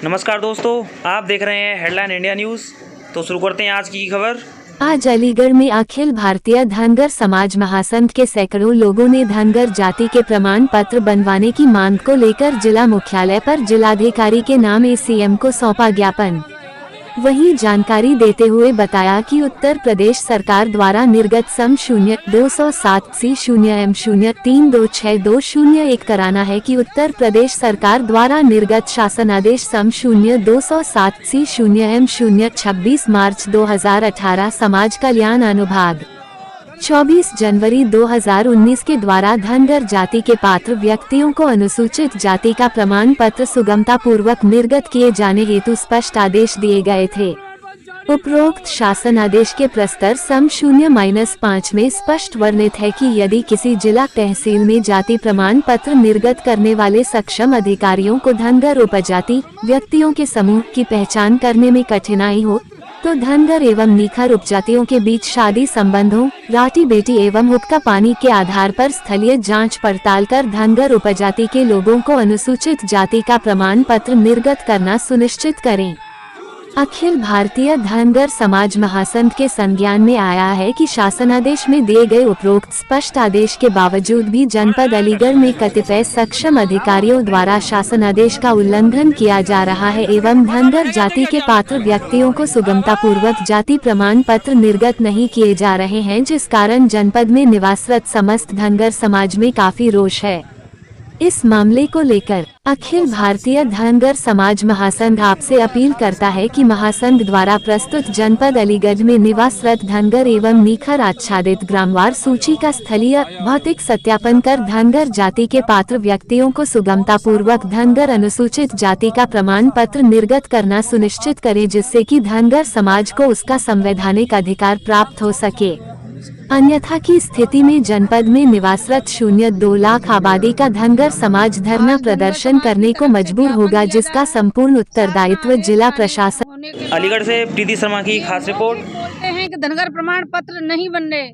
नमस्कार दोस्तों, आप देख रहे हैं हेडलाइन इंडिया न्यूज़। तो शुरू करते हैं आज की खबर। आज अलीगढ़ में अखिल भारतीय धनगर समाज महासंघ के सैकड़ों लोगों ने धनगर जाति के प्रमाण पत्र बनवाने की मांग को लेकर जिला मुख्यालय पर जिलाधिकारी के नाम एसीएम को सौंपा ज्ञापन। वहीं जानकारी देते हुए बताया कि उत्तर प्रदेश सरकार द्वारा निर्गत सम 0207 C0M 0326201 कराना है कि उत्तर प्रदेश सरकार द्वारा निर्गत शासनादेश सम 0207 C0M 026 मार्च 2018 समाज कल्याण अनुभाग 24 जनवरी 2019 के द्वारा धनगर जाति के पात्र व्यक्तियों को अनुसूचित जाति का प्रमाण पत्र सुगमता पूर्वक निर्गत किए जाने हेतु स्पष्ट आदेश दिए गए थे। उपरोक्त शासन आदेश के प्रस्तर सम 0-5 में स्पष्ट वर्णित है कि यदि किसी जिला तहसील में जाति प्रमाण पत्र निर्गत करने वाले सक्षम अधिकारियों को धनगर उपजाति व्यक्तियों के समूह की पहचान करने में कठिनाई हो तो धनगर एवं निखर उपजातियों के बीच शादी संबंधों, राटी बेटी एवं हुक्का पानी के आधार पर स्थलीय जांच पड़ताल कर धनगर उपजाति के लोगों को अनुसूचित जाति का प्रमाण पत्र निर्गत करना सुनिश्चित करें। अखिल भारतीय धनगर समाज महासंघ के संज्ञान में आया है कि शासनादेश में दिए गए उपरोक्त स्पष्ट आदेश के बावजूद भी जनपद अलीगढ़ में कतिपय सक्षम अधिकारियों द्वारा शासनादेश का उल्लंघन किया जा रहा है एवं धनगर जाति के पात्र व्यक्तियों को सुगमता पूर्वक जाति प्रमाण पत्र निर्गत नहीं किए जा रहे हैं, जिस कारण जनपद में निवासरत समस्त धनगर समाज में काफी रोष है। इस मामले को लेकर अखिल भारतीय धनगर समाज महासंघ आपसे अपील करता है कि महासंघ द्वारा प्रस्तुत जनपद अलीगढ़ में निवासरत धनगर एवं निखर आच्छादित ग्रामवार सूची का स्थलीय भौतिक सत्यापन कर धनगर जाति के पात्र व्यक्तियों को सुगमता पूर्वक धनगर अनुसूचित जाति का प्रमाण पत्र निर्गत करना सुनिश्चित करे, जिससे कि धनगर समाज को उसका संवैधानिक अधिकार प्राप्त हो सके। अन्यथा की स्थिति में जनपद में निवासरत 0.2 लाख आबादी का धनगर समाज धरना प्रदर्शन करने को मजबूर होगा, जिसका संपूर्ण उत्तरदायित्व जिला प्रशासन। अलीगढ़ से प्रीति शर्मा की खास रिपोर्ट। बोलते हैं कि धनगर प्रमाण पत्र नहीं बन रहे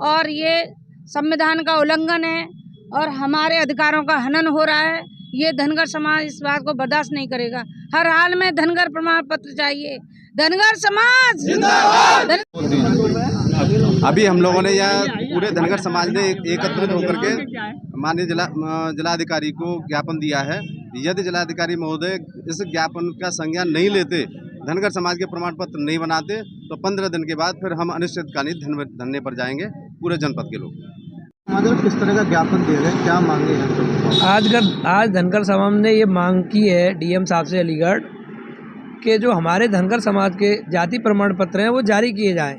और ये संविधान का उल्लंघन है और हमारे अधिकारों का हनन हो रहा है। ये धनगर समाज इस बात को बर्दाश्त नहीं करेगा। हर हाल में धनगर प्रमाण पत्र चाहिए। धनगर समाज जिंदाबाद। अभी हम लोगों ने यह पूरे धनगर समाज ने एकत्रित होकर के माननीय जिलाधिकारी को ज्ञापन दिया है। यदि जिलाधिकारी महोदय इस ज्ञापन का संज्ञान नहीं लेते, धनगर समाज के प्रमाण पत्र नहीं बनाते, तो 15 दिन के बाद फिर हम अनिश्चितकालीन धरने पर जाएंगे पूरे जनपद के लोग। किस तरह का ज्ञापन दे रहे हैं, क्या मांगे हैं? आज धनगर समाज ने ये मांग की है डीएम साहब से अलीगढ़ के जो हमारे धनगर समाज के जाति प्रमाण पत्र हैं वो जारी किए जाएं।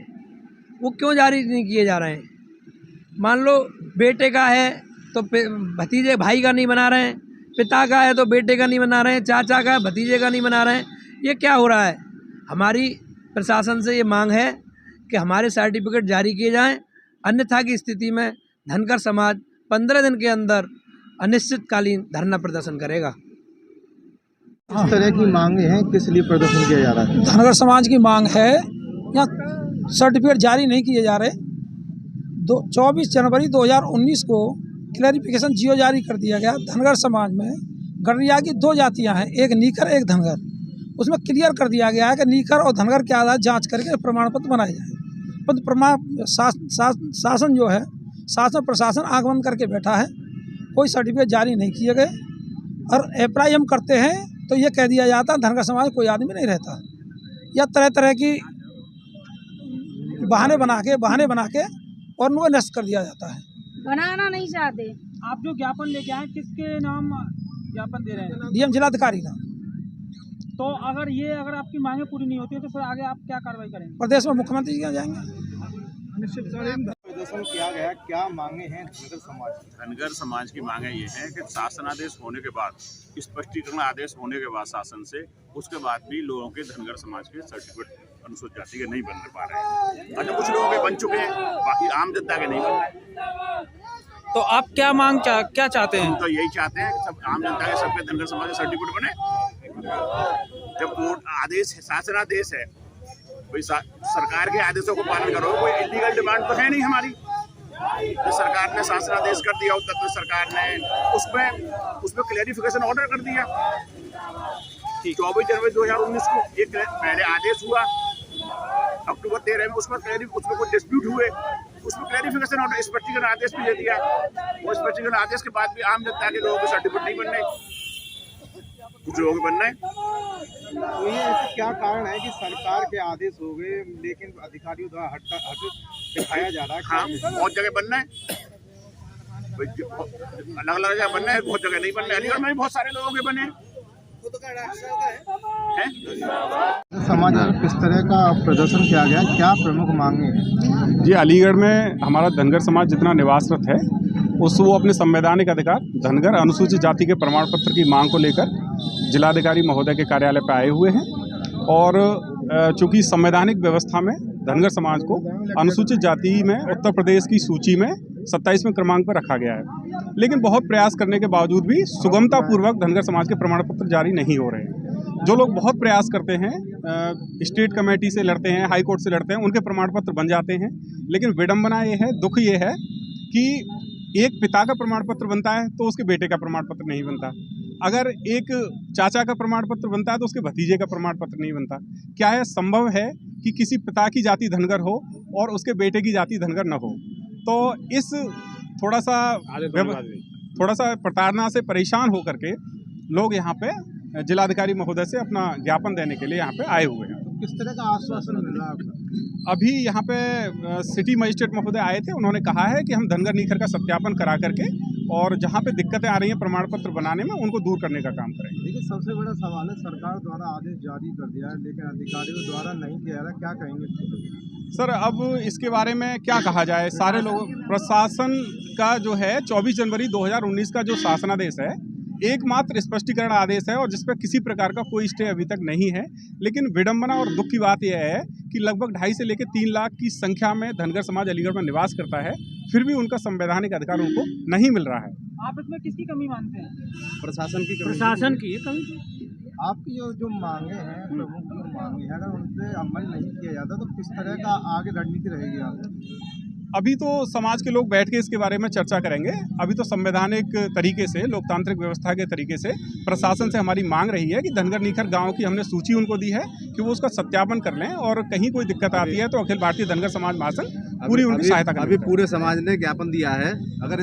वो क्यों जारी नहीं किए जा रहे हैं? मान लो बेटे का है तो भतीजे भाई का नहीं बना रहे हैं, पिता का है तो बेटे का नहीं बना रहे हैं, चाचा का है भतीजे का नहीं बना रहे हैं। ये क्या हो रहा है? हमारी प्रशासन से ये मांग है कि हमारे सर्टिफिकेट जारी किए जाएं, अन्यथा की स्थिति में धनगर समाज 15 दिन के अंदर अनिश्चितकालीन धरना प्रदर्शन करेगा। किस तरह की मांगे हैं, किस लिए प्रदर्शन किया जा रहा है? धनगर समाज की मांग है यहाँ सर्टिफिकेट जारी नहीं किए जा रहे। 24 जनवरी 2019 को क्लैरिफिकेशन जियो जारी कर दिया गया। धनगर समाज में गड़रिया की 2 जातियां हैं, एक नीकर एक धनगर। उसमें क्लियर कर दिया गया है कि नीकर और धनगर के आधार जांच करके प्रमाण पत्र बनाए जाए। परंतु शासन जो है, शासन प्रशासन आगमन करके बैठा है, कोई सर्टिफिकेट जारी नहीं किए गए। और अप्लाई हम करते हैं तो ये कह दिया जाता है धनगर समाज कोई आदमी नहीं रहता, या तरह तरह की बहाने बना के और उनको नष्ट कर दिया जाता है। बनाना नहीं चाहते। आप जो ज्ञापन लेके आए किसके नाम ज्ञापन दे रहे हैं? डीएम जिलाधिकारी का। तो अगर आपकी मांगे पूरी नहीं होती है तो फिर आगे आप क्या कार्रवाई करेंगे? प्रदेश में मुख्यमंत्री जी के यहाँ जाएंगे। प्रदर्शन किया गया, क्या मांगे हैं धनगर समाज? धनगर समाज की मांगे ये है कि शासनादेश होने के बाद, स्पष्टीकरण आदेश होने के बाद शासन से, उसके बाद भी लोगों के धनगर समाज के सर्टिफिकेट अनुसूचित जाति के नहीं बन पा रहे हैं। अच्छा, कुछ लोगों के बन चुके हैं, बाकी आम जनता के नहीं बन रहे। तो आप क्या क्या चाहते हैं? हम तो यही चाहते हैं कि सब आम जनता के सबके धनगर समाज के सर्टिफिकेट बने। जब कोर्ट आदेश है, शासनादेश है, कोई सरकार के आदेशों को पालन करो। कोई इलीगल डिमांड तो है नहीं हमारी। तो सरकार ने शासनादेश कर दिया, उत्तर प्रदेश सरकार ने उसमें क्लैरिफिकेशन ऑर्डर कर दिया। 24 जनवरी 2019 को एक पहले आदेश हुआ, अक्टूबर 13 में उसमें कोई डिस्प्यूट हुए, उसमें क्लैरिफिकेशन और स्पष्टीकरण आदेश भी दे दिया। वो स्पष्टीकरण आदेश के बाद भी आम जनता के लोगों के सर्टिफिकेट नहीं बनने, कुछ लोगों के बनना है। तो ये ऐसा क्या कारण है कि सरकार के आदेश हो गए लेकिन अधिकारियों द्वारा हट दिखाया जा रहा है? हाँ, बहुत जगह बनना है, अलग अलग जगह बनना है, बहुत जगह नहीं बनना है। अलीगढ़ में भी बहुत सारे लोगों के बने हैं। समाज में किस तरह का प्रदर्शन किया गया, क्या प्रमुख मांगे हैं? जी, अलीगढ़ में हमारा धनगर समाज जितना निवासरत है वो अपने संवैधानिक अधिकार धनगर अनुसूचित जाति के प्रमाण पत्र की मांग को लेकर जिलाधिकारी महोदय के कार्यालय पर आए हुए हैं। और चूंकि संवैधानिक व्यवस्था में धनगर समाज को अनुसूचित जाति में उत्तर प्रदेश की सूची में 27वें क्रमांक पर रखा गया है, लेकिन बहुत प्रयास करने के बावजूद भी सुगमतापूर्वक धनगर समाज के प्रमाण पत्र जारी नहीं हो रहे हैं। जो लोग बहुत प्रयास करते हैं, स्टेट कमेटी से लड़ते हैं, हाई कोर्ट से लड़ते हैं, उनके प्रमाण पत्र बन जाते हैं। लेकिन विडंबना ये है, दुख ये है कि एक पिता का प्रमाण पत्र बनता है तो उसके बेटे का प्रमाण पत्र नहीं बनता। अगर एक चाचा का प्रमाण पत्र बनता है तो उसके भतीजे का प्रमाण पत्र नहीं बनता। क्या यह संभव है कि किसी पिता की जाति धनगर हो और उसके बेटे की जाति धनगर न हो? तो इस थोड़ा सा प्रताड़ना से परेशान होकर के लोग यहाँ पे जिलाधिकारी महोदय से अपना ज्ञापन देने के लिए यहाँ पे आए हुए हैं। किस तरह का आश्वासन मिल रहा है? अभी यहाँ पे सिटी मजिस्ट्रेट महोदय आए थे, उन्होंने कहा है कि हम धनगर नीखर का सत्यापन करा करके और जहाँ पे दिक्कतें आ रही हैं प्रमाण पत्र बनाने में उनको दूर करने का काम करेंगे। लेकिन सबसे बड़ा सवाल है, सरकार द्वारा आदेश जारी कर दिया है लेकिन अधिकारियों द्वारा नहीं किया जा रहा, क्या कहेंगे सर? अब इसके बारे में क्या कहा जाए? सारे लोग, प्रशासन का जो है 24 जनवरी 2019 का जो शासनादेश है एकमात्र स्पष्टीकरण आदेश है और जिस पर किसी प्रकार का कोई स्टे अभी तक नहीं है। लेकिन विडंबना और दुख की बात यह है कि लगभग 2.5 से लेकर 3 लाख की संख्या में धनगर समाज अलीगढ़ में निवास करता है, फिर भी उनका संवैधानिक अधिकार उनको नहीं मिल रहा है। आप इसमें किसकी कमी मानते हैं? प्रशासन की कमी। आपकी जो मांगे हैं, प्रमुख जो मांगे हैं, अगर उन पर अमल नहीं किया जाता तो किस तरह का आगे रणनीति रहेगी आपकी? अभी तो समाज के लोग बैठ के इसके बारे में चर्चा करेंगे। अभी तो संवैधानिक तरीके से, लोकतांत्रिक व्यवस्था के तरीके से प्रशासन से हमारी मांग रही है कि धनगर नीखर गांव की हमने सूची उनको दी है कि वो उसका सत्यापन कर लें और कहीं कोई दिक्कत आती है तो अखिल भारतीय धनगर समाज महासंघ पूरी उनकी सहायता करें। अभी पूरे समाज ने ज्ञापन दिया है। अगर